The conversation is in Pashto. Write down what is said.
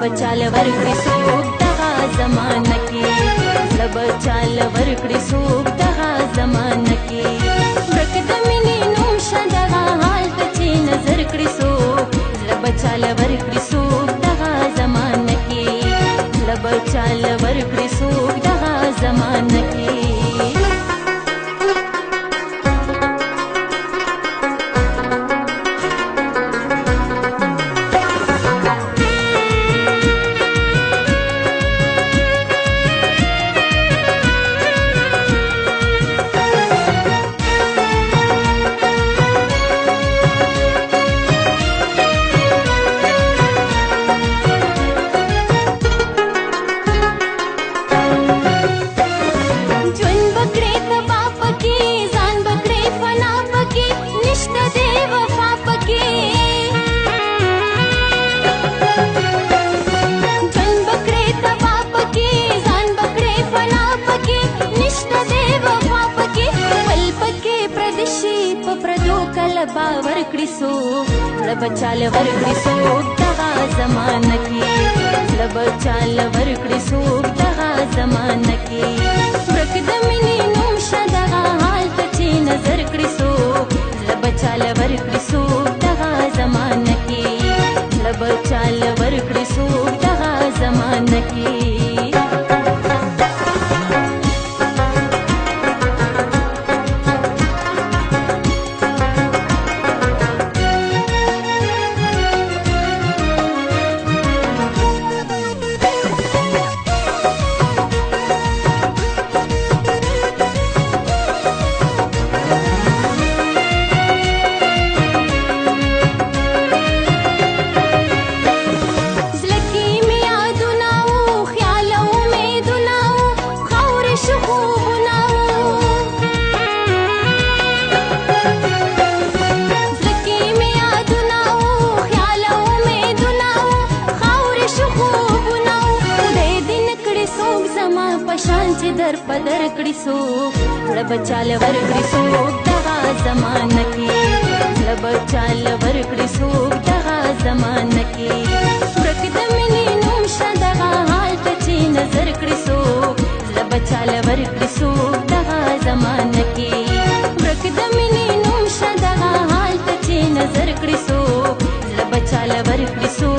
بچال ورکړي څوک دغه زمانه کې زړه بچال ورکړي څوک دغه زمانه کې ورک د مینې نوم شه دغه حال ته چې نظر کړي څوک زړه بچال ورکړي څوک دغه زمانه کې زړه بچال ورکړي څوک دغه زمانه کې باور کړي څوک زړه بچال ورکړي څوک دغه زمانه کې زړه بچال ورکړي څوک دغه زمانه کې ورک د مینې نوم شه دغه حال ته چې نظر کړي څوک زړه بچال ورکړي څوک دغه زمانه کې زړه بچال ورکړي څوک دغه زمانه کې چې در پدر کړي څوک زړه بچال ورکړي څوک دغه زمانه کې زړه بچال ورکړي څوک دغه زمانه کې ورک د مینې نوم شه دغه حال ته چې نظر کړي څوک زړه بچال ورکړي څوک دغه زمانه کې ورک د مینې نوم شه دغه حال ته چې نظر کړي څوک زړه بچال ورکړي څوک